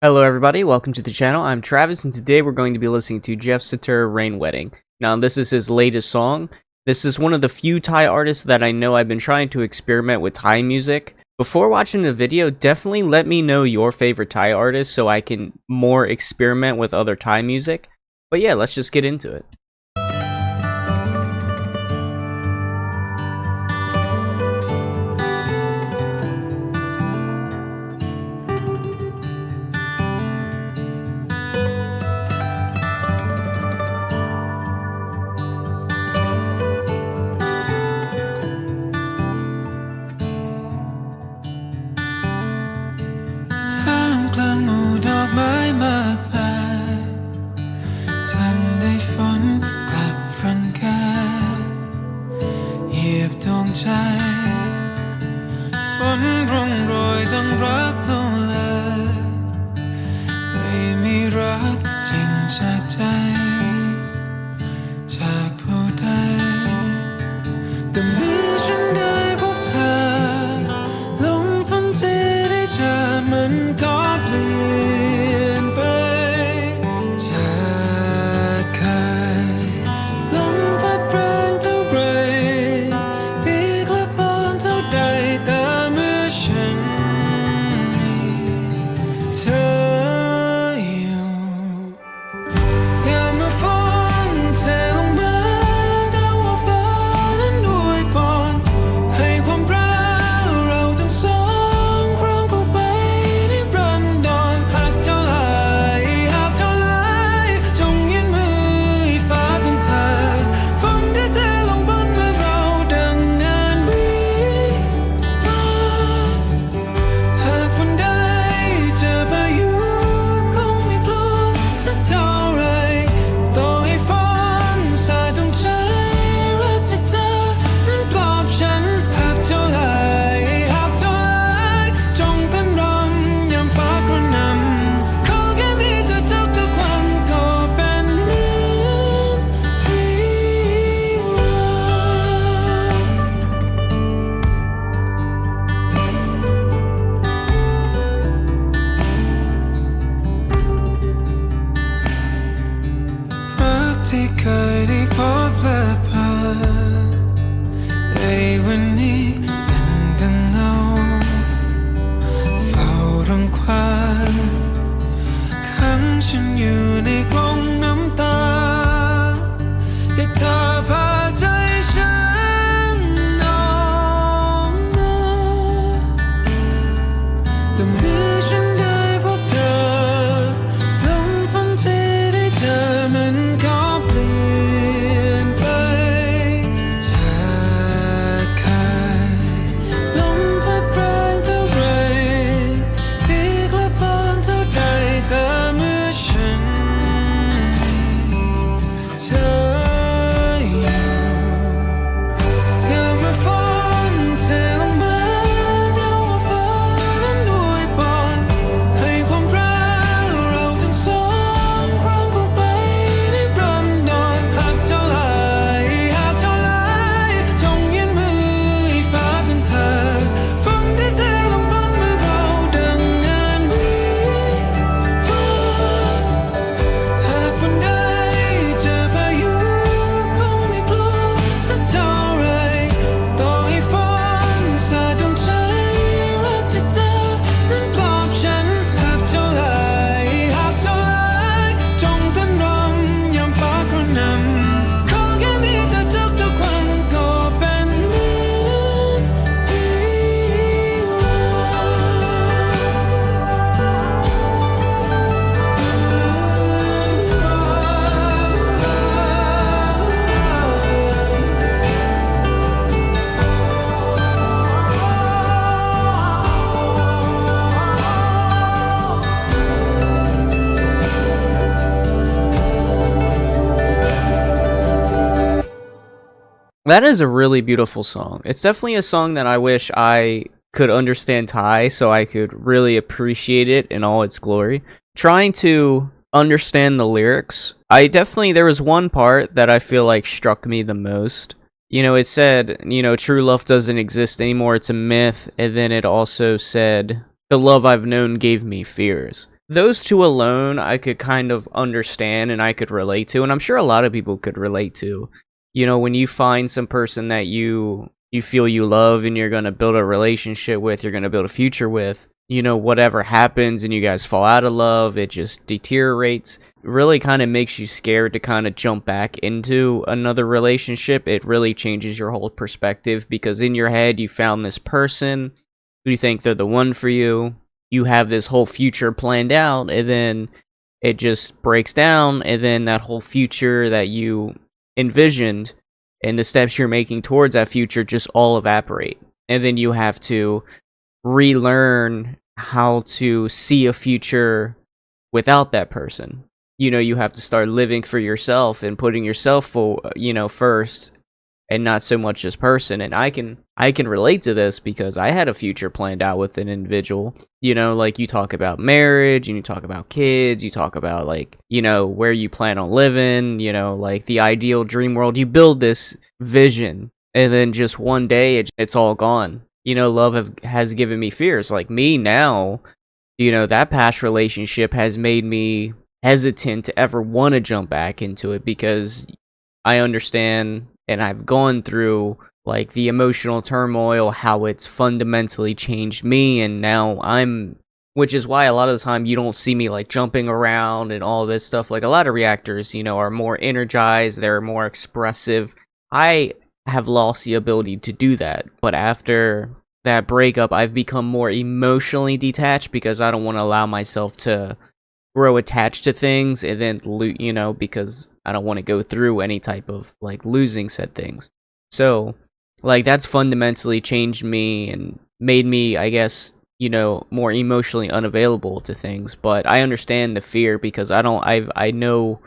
Hello everybody, welcome to the channel. I'm Travis and today we're going to be listening to Jeff Satur Rain Wedding. Now this is his latest song. This is one of the few Thai artists that I know I've been trying to experiment with Thai music. Before watching the video, definitely let me know your favorite Thai artists so I can more experiment with other Thai music. But yeah, let's just get into it. That is a really beautiful song. It's definitely a song that I wish I could understand Thai so I could really appreciate it in all its glory. Trying to understand the lyrics, there was one part that I feel like struck me the most. You know, it said, true love doesn't exist anymore, it's a myth, and then it also said, the love I've known gave me fears. those two alone I could kind of understand and I could relate to, and I'm sure a lot of people could relate to. You know, when you find some person that you feel you love and you're going to build a relationship with, you're going to build a future with, you know, whatever happens and you guys fall out of love, it just deteriorates. It really kind of makes you scared to kind of jump back into another relationship. It really changes your whole perspective because in your head you found this person, you think they're the one for you, you have this whole future planned out, and then it just breaks down, and then that whole future that you envisioned and the steps you're making towards that future just all evaporate. And then you have to relearn how to see a future without that person. You know, you have to start living for yourself and putting yourself first, and not so much this person. And I can relate to this because I had a future planned out with an individual. You know, like you talk about marriage and you talk about kids, you talk about like, you know, where you plan on living, you know, like the ideal dream world. You build this vision and then just one day it's all gone. You know, has given me fears. Like me now, you know, that past relationship has made me hesitant to ever want to jump back into it because I understand and I've gone through like the emotional turmoil, how it's fundamentally changed me, and now which is why a lot of the time you don't see me like jumping around and all this stuff. Like a lot of reactors, you know, are more energized, they're more expressive. I have lost the ability to do that, but after that breakup, I've become more emotionally detached because I don't want to allow myself to grow attached to things and then you know, because I don't want to go through any type of like losing said things. So like that's fundamentally changed me and made me, I guess, you know, more emotionally unavailable to things. But I understand the fear because I know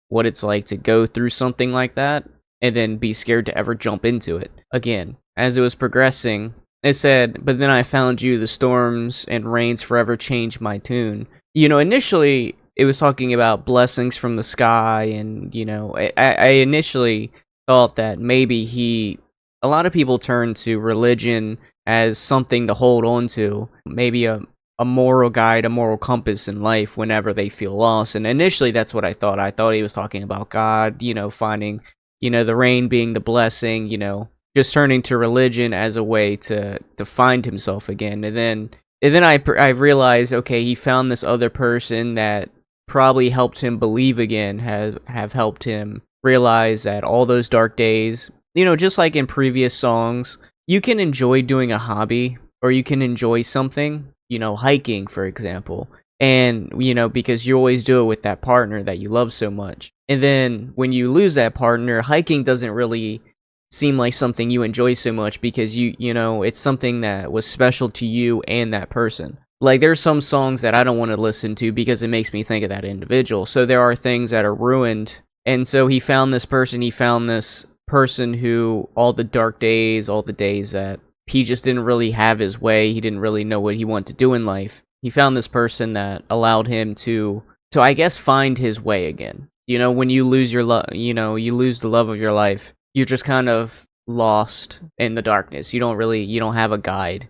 what it's like to go through something like that and then be scared to ever jump into it again. As it was progressing, it said, but then I found you, the storms and rains forever changed my tune. You know, initially it was talking about blessings from the sky, and you know, I initially thought that maybe a lot of people turn to religion as something to hold on to, maybe a moral guide, a moral compass in life whenever they feel lost. And initially that's what I thought. I thought he was talking about God, you know, finding, you know, the rain being the blessing, you know, just turning to religion as a way to find himself again. And then I realized, okay, he found this other person that probably helped him believe again, have helped him realize that all those dark days, you know, just like in previous songs, you can enjoy doing a hobby or you can enjoy something, you know, hiking, for example. And, you know, because you always do it with that partner that you love so much. And then when you lose that partner, hiking doesn't really seem like something you enjoy so much because you know, it's something that was special to you and that person. Like there's some songs that I don't want to listen to because it makes me think of that individual. So there are things that are ruined. And so he found this person who all the dark days, all the days that he just didn't really have his way, he didn't really know what he wanted to do in life. He found this person that allowed him to I guess find his way again. You know, when you lose your love, you know, you lose the love of your life, you're just kind of lost in the darkness. You don't have a guide.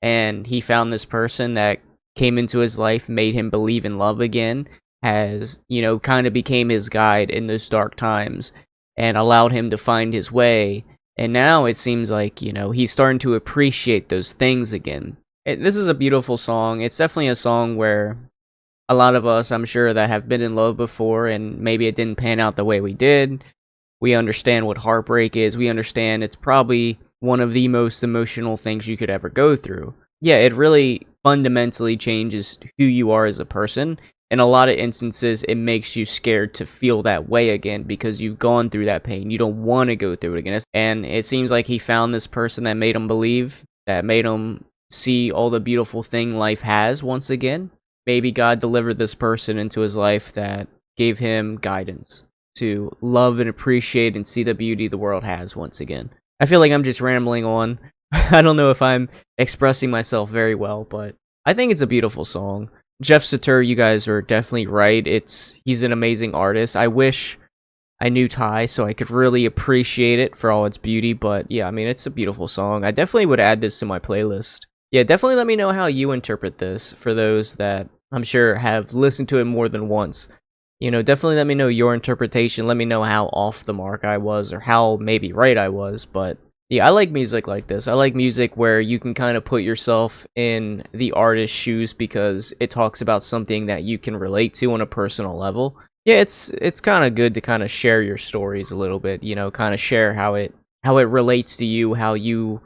And he found this person that came into his life, made him believe in love again, has, you know, kind of became his guide in those dark times and allowed him to find his way. And now it seems like, you know, he's starting to appreciate those things again. This is a beautiful song. It's definitely a song where a lot of us, I'm sure, that have been in love before and maybe it didn't pan out the way we did. We understand what heartbreak is. We understand it's probably one of the most emotional things you could ever go through. Yeah, it really fundamentally changes who you are as a person. In a lot of instances, it makes you scared to feel that way again because you've gone through that pain. You don't want to go through it again. And it seems like he found this person that made him believe, that made him see all the beautiful thing life has once again. Maybe God delivered this person into his life that gave him guidance to love and appreciate and see the beauty the world has once again. I feel like I'm just rambling on. I don't know if I'm expressing myself very well, but I think it's a beautiful song. Jeff Satur, you guys are definitely right. He's an amazing artist. I wish I knew Thai so I could really appreciate it for all its beauty, but yeah, I mean, it's a beautiful song. I definitely would add this to my playlist. Yeah, definitely let me know how you interpret this for those that I'm sure, have listened to it more than once. You know, definitely let me know your interpretation. Let me know how off the mark I was or how maybe right I was. But yeah, I like music like this. I like music where you can kind of put yourself in the artist's shoes because it talks about something that you can relate to on a personal level. Yeah, it's kind of good to kind of share your stories a little bit, you know, kind of share how it relates to you, how you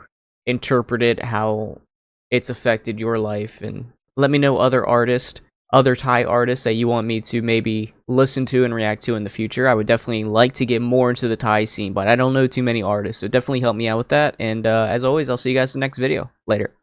interpret it, how it's affected your life, and let me know other Thai artists that you want me to maybe listen to and react to in the future. I would definitely like to get more into the Thai scene, but I don't know too many artists, so definitely help me out with that. And as always, I'll see you guys in the next video. Later.